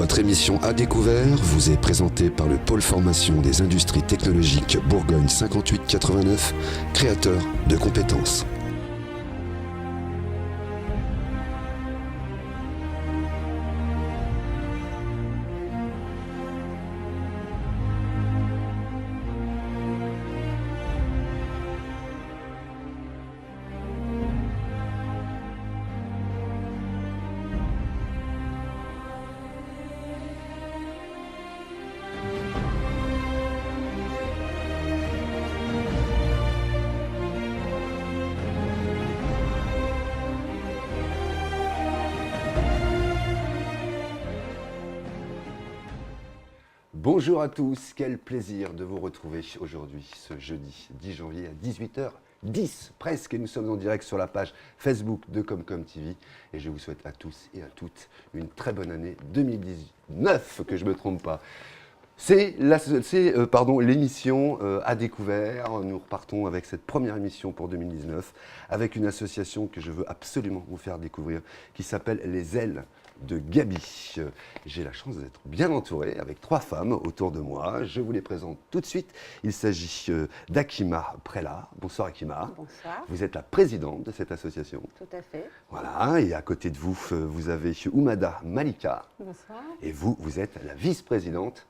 Votre émission À Découvert vous est présentée par le Pôle Formation des Industries Technologiques Bourgogne 5889, créateur de compétences. Bonjour à tous, quel plaisir de vous retrouver aujourd'hui, ce jeudi 10 janvier à 18h10 presque, et nous sommes en direct sur la page Facebook de Comcom TV, et je vous souhaite à tous et à toutes une très bonne année 2019, que je ne me trompe pas. C'est l'émission À Découvert. Nous repartons avec cette première émission pour 2019, avec une association que je veux absolument vous faire découvrir, qui s'appelle Les Ailes de Gaby. J'ai la chance d'être bien entouré avec 3 femmes autour de moi. Je vous les présente tout de suite. Il s'agit d'Akima Prella. Bonsoir Akima. Bonsoir. Vous êtes la présidente de cette association. Tout à fait. Voilà, et à côté de vous, vous avez Oumada Malika. Bonsoir. Et vous êtes la vice-présidente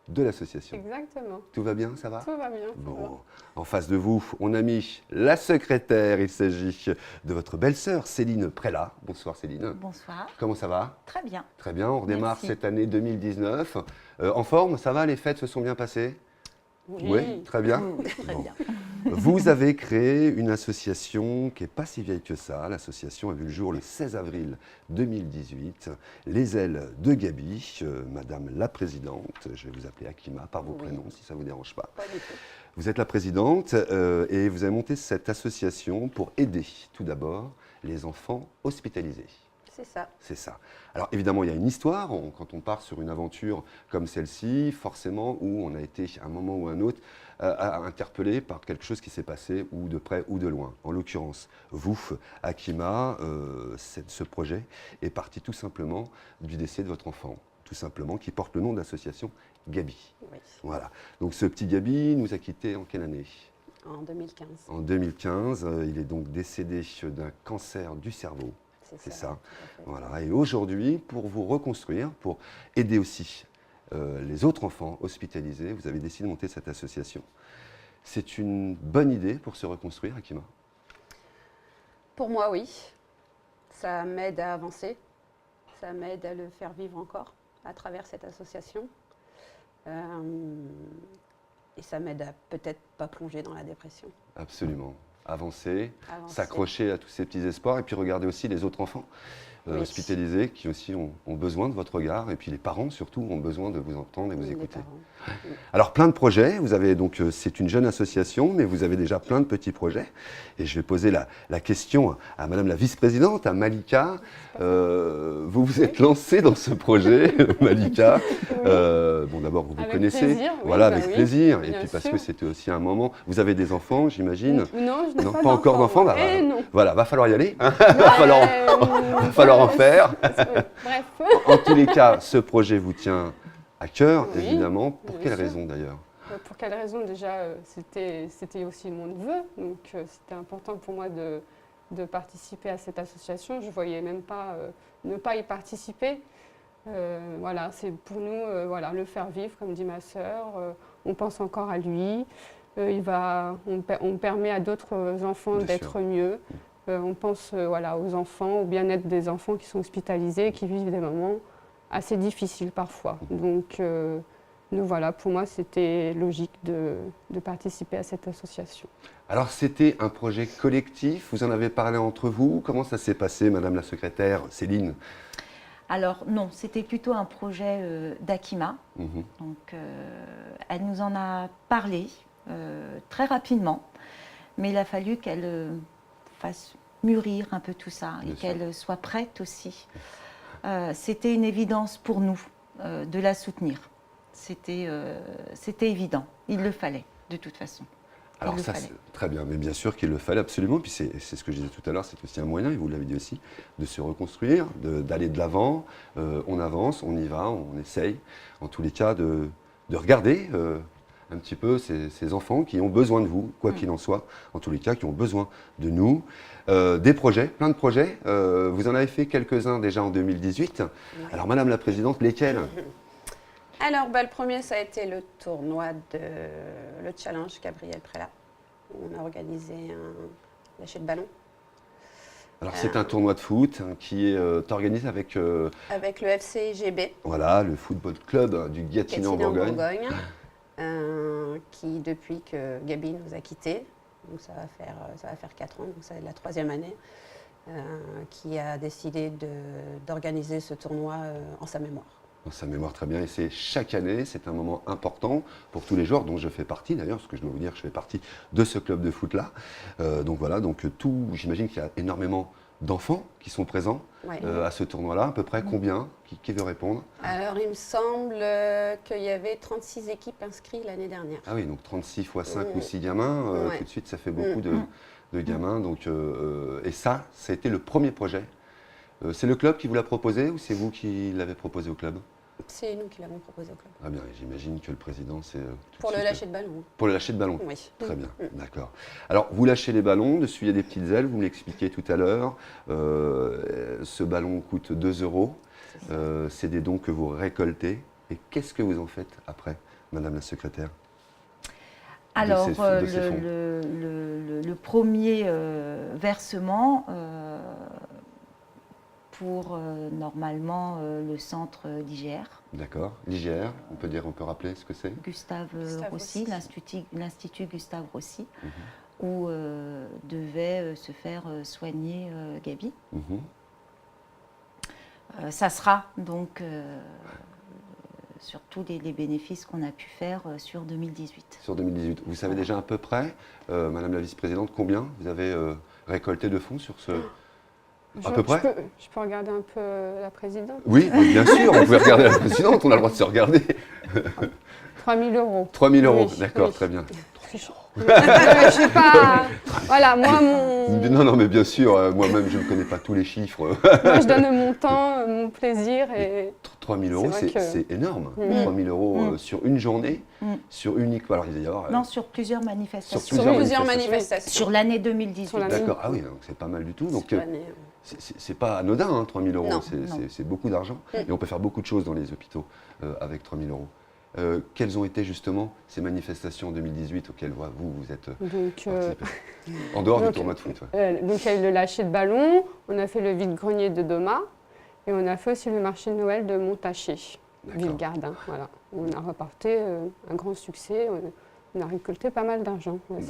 de l'association. Exactement. Tout va bien, ça va? Tout va bien. Bon, en face de vous, on a mis la secrétaire. Il s'agit de votre belle-sœur, Céline Prella. Bonsoir Céline. Bonsoir. Comment ça va? Très bien. Très bien, on redémarre Merci. cette année 2019. En forme, ça va? Les fêtes se sont bien passées? Oui. Très bien. Oui, très Bon. bien. Vous avez créé une association qui n'est pas si vieille que ça. L'association a vu le jour le 16 avril 2018. Les Ailes de Gaby, Madame la Présidente, je vais vous appeler Akima par vos prénoms si ça ne vous dérange pas. Pas du tout. Vous êtes la Présidente et vous avez monté cette association pour aider tout d'abord les enfants hospitalisés. C'est ça. C'est ça. Alors évidemment, il y a une histoire. Quand on part sur une aventure comme celle-ci, forcément, où on a été à un moment ou à un autre interpellé par quelque chose qui s'est passé, ou de près ou de loin. En l'occurrence, vous, Akima, ce projet est parti tout simplement du décès de votre enfant, tout simplement, qui porte le nom d'association Gaby. Oui. Voilà. Donc ce petit Gaby nous a quittés en quelle année? En 2015. En 2015. Il est donc décédé d'un cancer du cerveau. C'est ça. Tout à fait. Voilà. Et aujourd'hui, pour vous reconstruire, pour aider aussi les autres enfants hospitalisés, vous avez décidé de monter cette association. C'est une bonne idée pour se reconstruire, Akima? Pour moi, oui. Ça m'aide à avancer. Ça m'aide à le faire vivre encore à travers cette association. Et ça m'aide à peut-être pas plonger dans la dépression. Absolument. Avancer, Avancer. s'accrocher à tous ces petits espoirs et puis regarder aussi les autres enfants Oui. hospitalisés qui aussi ont besoin de votre regard, et puis les parents surtout ont besoin de vous entendre et vous Les écouter. parents. Alors plein de projets, vous avez donc, c'est une jeune association, mais vous avez déjà plein de petits projets. Et je vais poser la question à Madame la vice-présidente, à Malika. Vous vous êtes lancée dans ce projet, Malika. Bon, d'abord, vous Avec connaissez. plaisir, oui, voilà, bah avec oui, plaisir. Et bien puis parce sûr. que c'était aussi un moment. Vous avez des enfants, j'imagine? Non, je n'ai Non, pas pas encore d'enfants. moi. Bah, Non. voilà, va falloir y aller. Va falloir en faire. Bref. En tous les cas, ce projet vous tient à cœur, Oui, évidemment. Pour bien quelle sûr. raison d'ailleurs? Pour quelle raison? Déjà, c'était aussi mon neveu, donc c'était important pour moi de participer à cette association. Je ne voyais même pas ne pas y participer. Voilà, c'est pour nous voilà, le faire vivre, comme dit ma sœur. On pense encore à lui. On permet à d'autres enfants Bien d'être sûr. mieux. On pense voilà, aux enfants, au bien-être des enfants qui sont hospitalisés et qui vivent des moments assez difficiles parfois. Donc voilà, pour moi, c'était logique de participer à cette association. Alors, c'était un projet collectif, vous en avez parlé entre vous. Comment ça s'est passé, Madame la secrétaire Céline? Alors non, c'était plutôt un projet d'Akima. Mhm. Donc elle nous en a parlé très rapidement, mais il a fallu qu'elle fasse mûrir un peu tout ça et Bien sûr. qu'elle soit prête aussi. C'était une évidence pour nous de la soutenir. C'était évident, il le fallait de toute façon. Alors le ça, fallait. c'est très bien, mais bien sûr qu'il le fallait absolument. Puis c'est ce que je disais tout à l'heure, c'est aussi un moyen, et vous l'avez dit aussi, de se reconstruire, d'aller de l'avant. On avance, on y va, on essaye, en tous les cas, de regarder un petit peu ces enfants qui ont besoin de vous, quoi qu'il en soit, en tous les cas, qui ont besoin de nous. Des projets, plein de projets. Vous en avez fait quelques-uns déjà en 2018. Oui. Alors, Madame la Présidente, lesquels? Alors, le premier, ça a été le tournoi le challenge Gabriel Prélat. On a organisé un lâcher de ballon Alors, c'est un tournoi de foot hein, qui est organisé avec avec le FC GB, voilà, le football club du Gâtinais en Bourgogne. qui, depuis que Gabi nous a quittés, donc ça va faire 4 ans, donc c'est la 3e année, qui a décidé d'organiser ce tournoi en sa mémoire. Dans sa mémoire très bien, et c'est chaque année, c'est un moment important pour tous les joueurs, dont je fais partie d'ailleurs, parce que je dois vous dire que je fais partie de ce club de foot-là. Donc voilà, j'imagine qu'il y a énormément d'enfants qui sont présents Ouais. à ce tournoi-là. À peu près combien? Qui veut répondre? Alors, il me semble qu'il y avait 36 équipes inscrites l'année dernière. Ah oui, donc 36 fois 5 ou 6 gamins, Ouais. tout de suite ça fait beaucoup de gamins. Donc, et ça a été le premier projet. C'est le club qui vous l'a proposé ou c'est vous qui l'avez proposé au club? C'est nous qui l'avons proposé au club. Ah bien, j'imagine que le président c'est... Pour le lâcher de ballon. Pour le lâcher de ballon. Oui. Très bien, d'accord. Alors, vous lâchez les ballons, dessus il y a des petites ailes, vous me l'expliquiez tout à l'heure. Ce ballon coûte 2 €. C'est des dons que vous récoltez. Et qu'est-ce que vous en faites après, Madame la secrétaire? Alors, de ces fonds. le premier versement pour normalement le centre d'IGR, D'accord. L'IGR, on peut rappeler ce que c'est? Gustave Gustave Roussy, Roussy. l'Institut Gustave Roussy, où devait se faire soigner Gabi. Mhm. Ça sera donc sur tous les bénéfices qu'on a pu faire sur 2018. Sur 2018. Vous savez déjà à peu près, Madame la vice-présidente, combien vous avez récolté de fonds sur ce... À peu près? Je peux regarder un peu la présidente. Oui, mais bien sûr, vous pouvez regarder la présidente, on a le droit de se regarder. 3 000 €. 3 000 €, Oui, d'accord, oui. très bien. Je sais pas. Voilà, moi, Non, mais bien sûr, moi-même, je ne connais pas tous les chiffres. moi, je donne mon temps, mon plaisir et 3 000 C'est €, vrai que- c'est énorme. Mm. 3 000 € sur une journée, sur unique. Alors, il va y avoir. Non, sur plusieurs manifestations. Sur plusieurs Plusieurs manifestations. manifestations. Sur l'année 2018. Sur l'année. D'accord, ah oui, donc c'est pas mal du tout. Donc, Sur l'année, c'est pas anodin, hein, 3 000 €. Non, C'est beaucoup d'argent. Et on peut faire beaucoup de choses dans les hôpitaux avec 3 000 €. Quelles ont été justement ces manifestations en 2018 auxquelles vous êtes donc, participé? En dehors du donc, tournoi de foot. Ouais. donc il y a eu le lâcher de ballon, on a fait le vide-grenier de Doma et on a fait aussi le marché de Noël de Montaché, D'accord. Ville-Gardin. Voilà. On a reporté un grand succès, on a récolté pas mal d'argent. Ouais,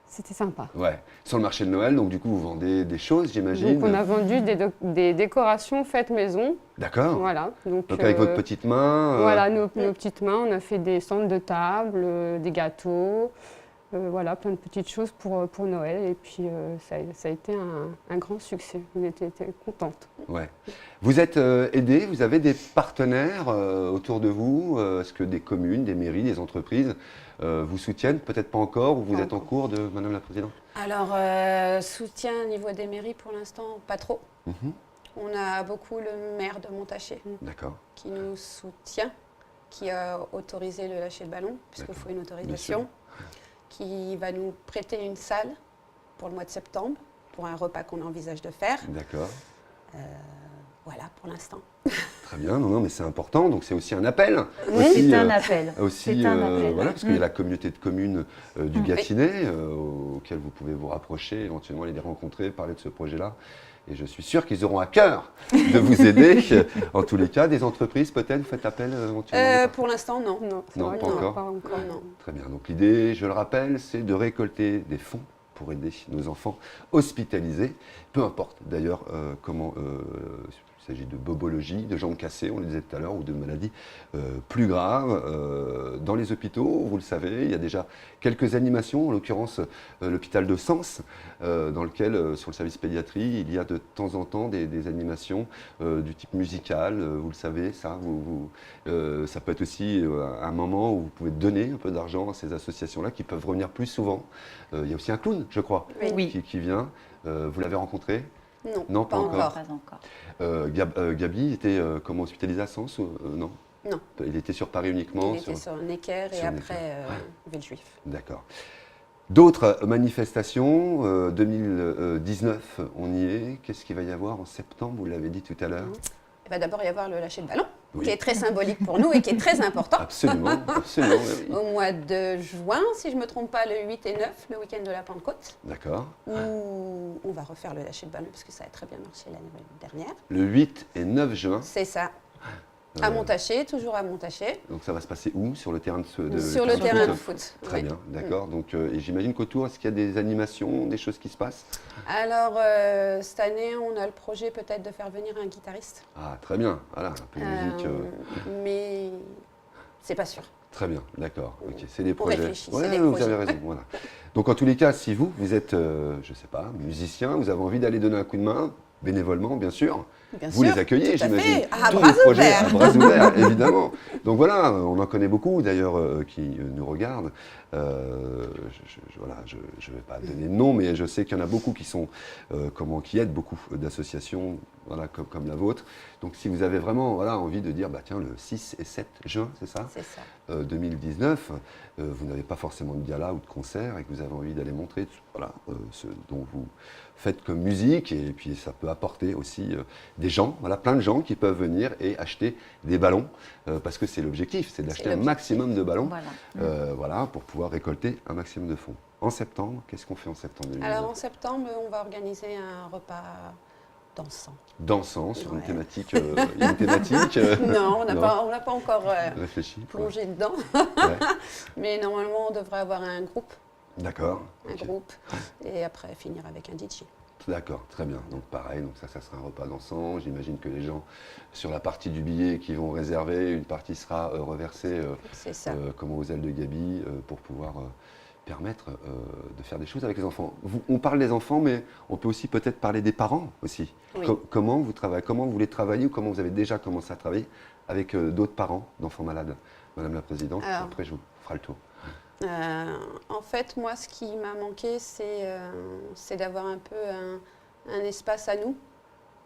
c'était sympa. Ouais. Sur le marché de Noël, donc du coup, vous vendez des choses, j'imagine. Donc on a vendu des décorations faites maison. D'accord. Voilà. Donc, Donc avec votre petite main. Voilà, nos petites mains, on a fait des centres de table, des gâteaux, voilà, plein de petites choses pour Noël. Et puis ça a été un grand succès. On était contentes. Ouais. Vous êtes aidé, vous avez des partenaires autour de vous. Est-ce que des communes, des mairies, des entreprises vous soutiennent? Peut-être pas encore, ou vous Pas êtes en encore. cours de Madame la Présidente? Alors, soutien au niveau des mairies, pour l'instant, pas trop. Mhm. On a beaucoup le maire de Montaché D'accord. qui nous soutient, qui a autorisé le lâcher de ballon, puisqu'il D'accord. faut une Bien sûr. autorisation, qui va nous prêter une salle pour le mois de septembre, pour un repas qu'on envisage de faire. D'accord. Voilà, pour l'instant. Très bien. Non, mais c'est important. Donc c'est aussi un appel. Oui, Aussi, c'est un appel. Aussi, C'est un appel. voilà, parce qu'il y a la communauté de communes du Oui. Gâtinais, auquel vous pouvez vous rapprocher, éventuellement aller les rencontrer, parler de ce projet-là. Et je suis sûr qu'ils auront à cœur de vous aider. En tous les cas, des entreprises, peut-être, vous faites appel éventuellement? Pour l'instant, non. Non, c'est Non, vrai pas qu'on encore. n'a pas encore. Non. Très bien. Donc l'idée, je le rappelle, c'est de récolter des fonds pour aider nos enfants hospitalisés, peu importe d'ailleurs comment Il s'agit de bobologie, de jambes cassées, on le disait tout à l'heure, ou de maladies plus graves. Dans les hôpitaux, vous le savez, il y a déjà quelques animations, en l'occurrence l'hôpital de Sens, dans lequel, sur le service pédiatrie, il y a de temps en temps des animations du type musical, vous le savez, ça. Ça peut être aussi un moment où vous pouvez donner un peu d'argent à ces associations-là qui peuvent revenir plus souvent. Il y a aussi un clown, je crois, Oui. qui vient. Vous l'avez rencontré? Non, Non, pas encore. Pas encore. Gabi était comment hospitalisé à Sens non. Non. Il était sur Paris uniquement. Il était sur Necker et sur après Villejuif. D'accord. D'autres manifestations, 2019, on y est. Qu'est-ce qu'il va y avoir en septembre? Vous l'avez dit tout à l'heure. Il va d'abord y avoir le lâcher de ballon, Oui. qui est très symbolique pour nous et qui est très important. Absolument, absolument. Oui. Au mois de juin, si je ne me trompe pas, le 8 et 9, le week-end de la Pentecôte, D'accord. où on va refaire le lâcher de ballon parce que ça a très bien marché l'année dernière. Le 8 et 9 juin. C'est ça. À Montaché, toujours à Montaché, Donc ça va se passer où? Sur le terrain de sur le terrain de foot. Très oui. bien, d'accord. Donc, et j'imagine qu'autour, est-ce qu'il y a des animations, des choses qui se passent? Alors, cette année, on a le projet peut-être de faire venir un guitariste. Ah, très bien. Voilà, un peu de musique. Mais c'est pas sûr. Très bien, d'accord. Ok, c'est des projets. réfléchit, c'est Ouais, des vous projets. avez raison. Voilà. Donc en tous les cas, si vous êtes, je ne sais pas, musicien, vous avez envie d'aller donner un coup de main, bénévolement, bien sûr. Bien Vous sûr, les accueillez, tout à j'imagine. fait. À Tous bras les projets ouverts. à bras ouverts, évidemment. Donc voilà, on en connaît beaucoup d'ailleurs qui nous regardent. Voilà, je ne vais pas donner de nom, mais je sais qu'il y en a beaucoup qui sont, qui aident beaucoup d'associations, voilà, comme la vôtre. Donc si vous avez vraiment voilà, envie de dire, bah, tiens, le 6 et 7 juin, c'est ça, C'est ça. 2019, vous n'avez pas forcément de gala ou de concert et que vous avez envie d'aller montrer voilà, ce dont vous faites comme musique, et puis ça peut apporter aussi des gens, voilà, plein de gens qui peuvent venir et acheter des ballons, parce que c'est l'objectif, c'est d'acheter un l'objectif. maximum de ballons, Voilà. voilà, pour pouvoir récolter un maximum de fonds. En septembre, qu'est-ce qu'on fait en septembre 2019? Alors en septembre, on va organiser un repas dansant. Dansant sur une Ouais. thématique, il y a une thématique Non, on n'a Non. pas encore réfléchie. plongé dedans, Ouais. mais normalement, on devrait avoir un groupe, D'accord. ok. et après finir avec un DJ. D'accord, très bien. Donc pareil, donc ça sera un repas dansant. J'imagine que les gens, sur la partie du billet qui vont réserver, une partie sera reversée C'est ça. comme aux ailes de Gabi pour pouvoir permettre de faire des choses avec les enfants. On parle des enfants, mais on peut aussi peut-être parler des parents aussi. Oui. Comment vous travaillez, comment vous voulez travailler ou comment vous avez déjà commencé à travailler avec d'autres parents d'enfants malades, Madame la Présidente. Alors, après, je vous ferai le tour. En fait, moi, ce qui m'a manqué, c'est d'avoir un peu un espace à nous.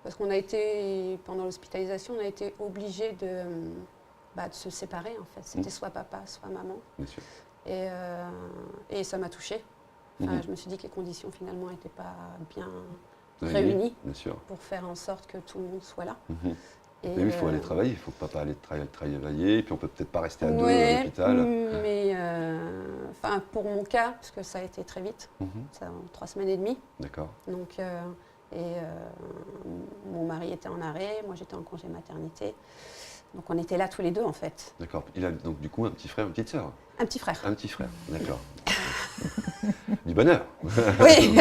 Parce qu'on a été, pendant l'hospitalisation, on a été obligés de se séparer, en fait. C'était soit papa, soit maman. Bien sûr. Et ça m'a touchée. Enfin, Mhm. Je me suis dit que les conditions, finalement, n'étaient pas bien Oui, réunies bien sûr. pour faire en sorte que tout le monde soit là. Mhm. Et, Mais oui, il faut aller travailler, il ne faut pas aller travailler, et puis on peut peut-être pas rester à deux à ouais, l'hôpital. mais pour mon cas, parce que ça a été très vite, Mhm. ça, en 3 semaines et demie. D'accord. Donc, mon mari était en arrêt, moi j'étais en congé maternité. Donc on était là tous les deux en fait. D'accord. Il a donc du coup un petit frère, une petite sœur. Un petit frère. Un petit frère, d'accord. Du bonheur. Oui.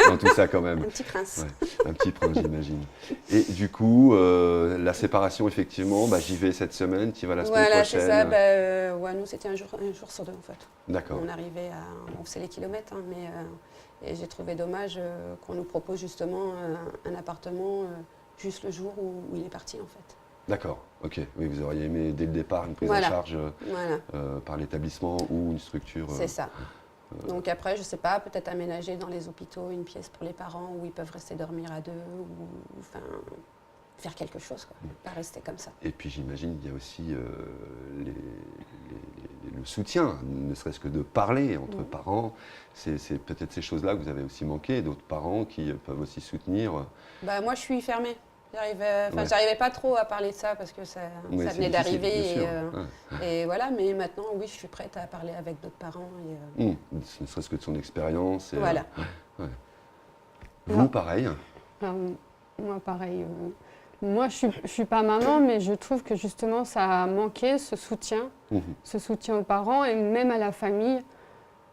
Dans tout ça quand même. Un petit prince. Ouais, un petit prince, j'imagine. Et du coup, la séparation, effectivement, j'y vais cette semaine, tu y vas la semaine Voilà, prochaine. c'est ça. Nous, c'était un jour sur deux en fait. D'accord. On arrivait on faisait les kilomètres, hein, mais et j'ai trouvé dommage qu'on nous propose justement un appartement juste le jour où il est parti en fait. D'accord, ok. Oui, vous auriez aimé dès le départ une prise Voilà. en charge Voilà, par l'établissement ou une structure. c'est ça. Donc après, je sais pas, peut-être aménager dans les hôpitaux une pièce pour les parents où ils peuvent rester dormir à deux, ou enfin faire quelque chose, quoi. Pas rester comme ça. Et puis j'imagine qu'il y a aussi le soutien, ne serait-ce que de parler entre parents. C'est peut-être ces choses-là que vous avez aussi manqué, d'autres parents qui peuvent aussi soutenir. Moi, je suis fermée. Ouais. J'arrivais pas trop à parler de ça parce que ça Oui, venait c'est difficile, d'arriver. bien sûr. Et voilà, mais maintenant, oui, je suis prête à parler avec d'autres parents. Ne serait-ce que de son expérience. et, Voilà. Vous, Non. pareil. Moi, pareil. Moi, je suis pas maman, mais je trouve que justement, ça a manqué ce soutien aux parents et même à la famille.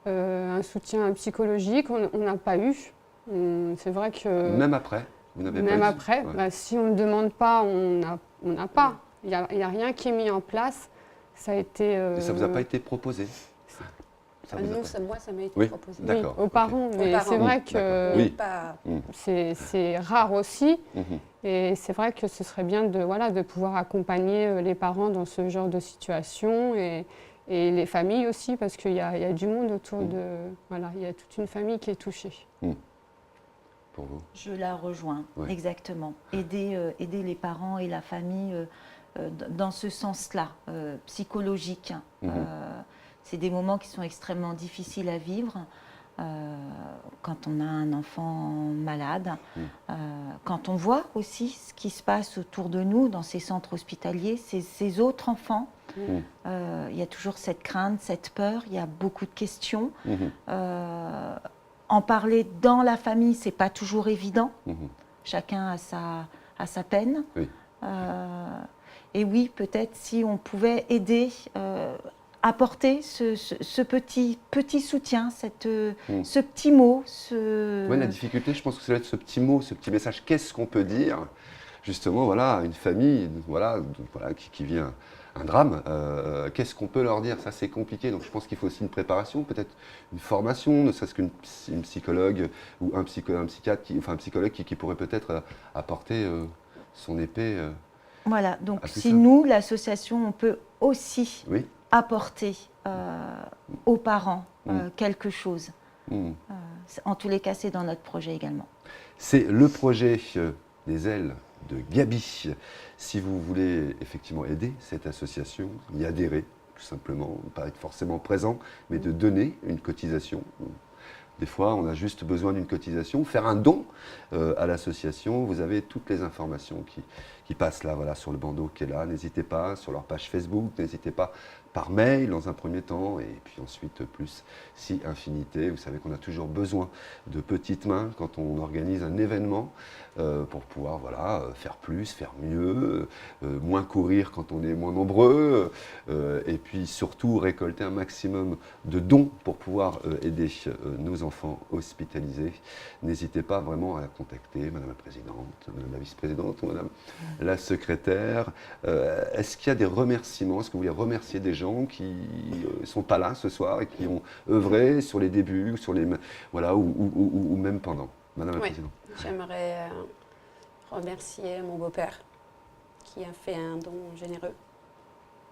Un soutien psychologique, on n'a pas eu. C'est vrai que... Même après. Vous n'avez pas Même eu- après, Ouais. bah, si on ne demande pas, on n'a pas. Il n'y a rien qui est mis en place. Ça a été. Et ça vous a pas été proposé? Ça vous a Non, pas- moi, ça m'a été Oui. proposé. Oui, D'accord, aux ok. parents, mais parents. c'est vrai D'accord. que Oui. Pas... c'est rare aussi. Mhm. Et c'est vrai que ce serait bien de pouvoir accompagner les parents dans ce genre de situation et les familles aussi, parce qu'il y a du monde autour de. Voilà, il y a toute une famille qui est touchée. Pour vous? Je la rejoins, Ouais. exactement. Aider les parents et la famille dans ce sens-là, psychologique. C'est des moments qui sont extrêmement difficiles à vivre quand on a un enfant malade, quand on voit aussi ce qui se passe autour de nous dans ces centres hospitaliers, ces autres enfants. Il y a toujours cette crainte, cette peur, il y a beaucoup de questions. En parler dans la famille, c'est pas toujours évident. Chacun a sa peine. Oui. Et oui, peut-être si on pouvait aider, apporter ce petit soutien, ce petit mot. Ouais, la difficulté, je pense que ça doit être ce petit mot, ce petit message. Qu'est-ce qu'on peut dire, justement, voilà, à une famille, voilà, qui vit un drame. Qu'est-ce qu'on peut leur dire? Ça, c'est compliqué. Donc, je pense qu'il faut aussi une préparation, peut-être une formation, ne serait-ce qu'une psychologue ou un psychiatre, un psychologue qui pourrait peut-être apporter son épée. Voilà. Donc, à tout si ça. nous, l'association, on peut aussi Oui. apporter aux parents quelque chose. En tous les cas, c'est dans notre projet également. C'est le projet des ailes de Gaby. Si vous voulez effectivement aider cette association, y adhérer, tout simplement, pas être forcément présent, mais de donner une cotisation. Des fois, on a juste besoin d'une cotisation, faire un don à l'association. Vous avez toutes les informations qui passent là, voilà, sur le bandeau qui est là. N'hésitez pas, sur leur page Facebook, n'hésitez pas par mail dans un premier temps, et puis ensuite plus si infinité. Vous savez qu'on a toujours besoin de petites mains quand on organise un événement pour pouvoir faire plus, faire mieux, moins courir quand on est moins nombreux, et puis surtout récolter un maximum de dons pour pouvoir aider nos enfants hospitalisés. N'hésitez pas vraiment à contacter Madame la Présidente, Madame la Vice-Présidente, Madame la Secrétaire. Est-ce qu'il y a des remerciements? Est-ce que vous voulez remercier des gens qui ne sont pas là ce soir et qui ont œuvré sur les débuts, ou même pendant? Madame la Oui. Présidente. J'aimerais remercier mon beau-père qui a fait un don généreux,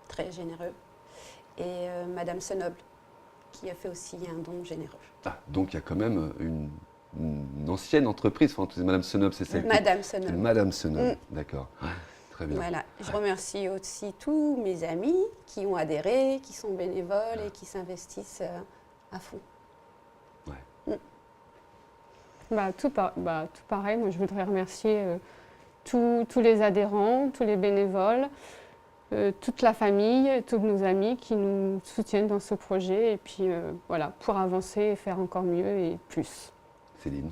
très généreux, et Madame Senoble qui a fait aussi un don généreux. Ah, donc il y a quand même une ancienne entreprise, enfin, Madame Senoble, c'est celle Madame c'est Senoble. Madame Senoble, d'accord. Très bien. Voilà. Je remercie aussi tous mes amis qui ont adhéré, qui sont bénévoles et qui s'investissent à fond. Tout pareil, moi je voudrais remercier tous les adhérents, tous les bénévoles, toute la famille, tous nos amis qui nous soutiennent dans ce projet et puis pour avancer et faire encore mieux et plus. Céline.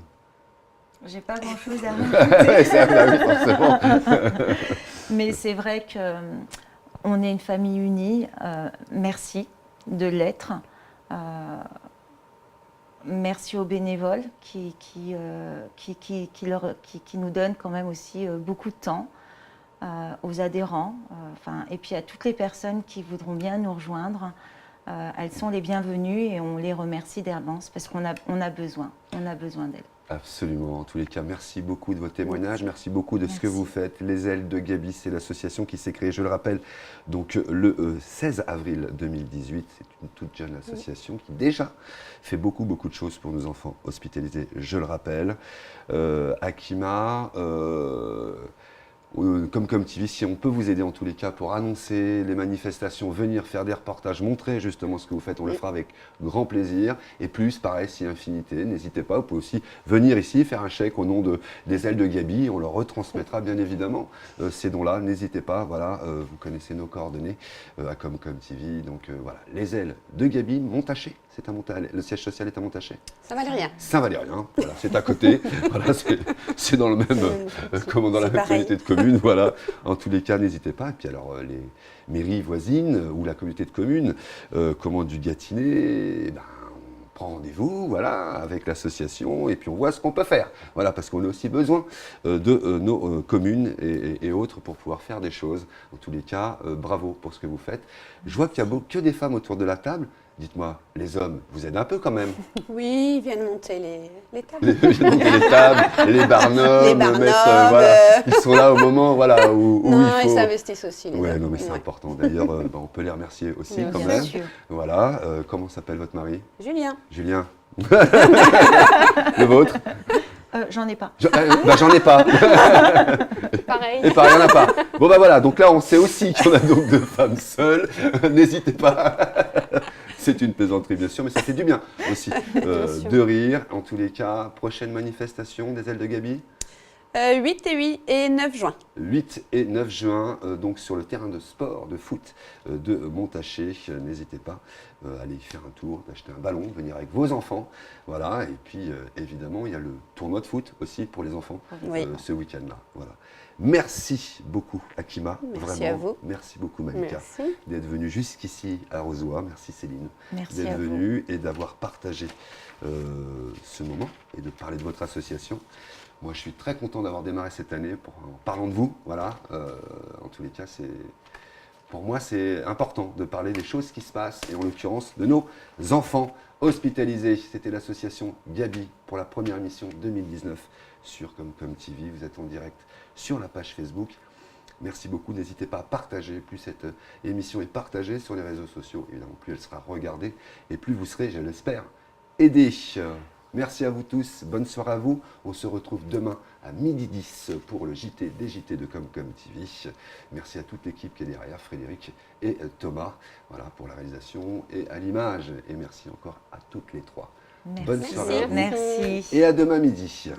J'ai pas grand-chose à rajouter. Ouais, oui, forcément. Mais c'est vrai qu'on est une famille unie. Merci de l'être. Merci aux bénévoles qui nous donnent quand même aussi beaucoup de temps, aux adhérents, et puis à toutes les personnes qui voudront bien nous rejoindre. Elles sont les bienvenues et on les remercie d'avance parce qu'on a besoin d'elles. Absolument. En tous les cas, merci beaucoup de votre témoignage. Merci beaucoup de ce que vous faites. Les Ailes de Gaby, c'est l'association qui s'est créée, je le rappelle, donc le 16 avril 2018. C'est une toute jeune association qui déjà fait beaucoup de choses pour nos enfants hospitalisés, je le rappelle. Akima, comme TV, si on peut vous aider en tous les cas pour annoncer les manifestations, venir faire des reportages, montrer justement ce que vous faites, on le fera avec grand plaisir. Et plus, pareil, si infinité, n'hésitez pas, vous pouvez aussi venir ici, faire un chèque au nom des Ailes de Gaby, on leur retransmettra bien évidemment ces dons-là, n'hésitez pas, vous connaissez nos coordonnées à comme TV, donc voilà, les Ailes de Gaby, Montaché, le siège social est à Montaché. Saint-Valérien. Saint-Valérien, voilà, c'est à côté, voilà, c'est dans le même, dans la même communauté de communes, voilà. En tous les cas, n'hésitez pas. Et puis alors, les mairies voisines ou la communauté de communes, du Gâtinais, prend rendez-vous, voilà, avec l'association, et puis on voit ce qu'on peut faire. Voilà, parce qu'on a aussi besoin de nos communes et autres pour pouvoir faire des choses. En tous les cas, bravo pour ce que vous faites. Je vois qu'il y a que des femmes autour de la table. Dites-moi, les hommes, vous aidez un peu quand même. Oui, ils viennent monter les tables. Les tables, les barnums, Les barnums, voilà. Ils sont là au moment voilà, où non, il faut. ils s'investissent aussi. Les Ouais, hommes. non, mais c'est Ouais. important. D'ailleurs, on peut les remercier aussi Bien quand Bien même. sûr. Voilà. Comment s'appelle votre mari? Julien. Julien. Le vôtre? J'en ai pas. J'en ai pas. Pareil. Et pareil, il n'y en a pas. Bon, bah voilà, donc là, on sait aussi qu'il y en a donc deux femmes seules. N'hésitez pas. C'est une plaisanterie, bien sûr, mais ça fait du bien aussi sûr. de rire. En tous les cas, prochaine manifestation des Ailes de Gaby, 8 et 9 juin. 8 et 9 juin, donc sur le terrain de sport, de foot de Montaché. N'hésitez pas à aller y faire un tour, d'acheter un ballon, venir avec vos enfants. Voilà, et puis évidemment, il y a le tournoi de foot aussi pour les enfants Oui. ce week-end-là. Voilà. Merci beaucoup, Akima. Merci vraiment. à vous. Merci beaucoup, Malika, Merci. d'être venue jusqu'ici à Rozoy. Merci, Céline, Merci d'être à vous. venue et d'avoir partagé ce moment et de parler de votre association. Moi, je suis très content d'avoir démarré cette année en parlant de vous. Voilà. En tous les cas, pour moi, c'est important de parler des choses qui se passent et en l'occurrence de nos enfants hospitalisés. C'était l'association Gaby pour la première émission 2019 sur Comme TV. Vous êtes en direct sur la page Facebook. Merci beaucoup. N'hésitez pas à partager. Plus cette émission est partagée sur les réseaux sociaux, évidemment, plus elle sera regardée et plus vous serez, je l'espère, aidés. Merci à vous tous. Bonne soirée à vous. On se retrouve demain à 12h10 pour le JT des JT de Comme TV. Merci à toute l'équipe qui est derrière, Frédéric et Thomas, voilà, pour la réalisation et à l'image. Et merci encore à toutes les trois. Merci. Bonne soirée à vous. Merci. Et à demain midi.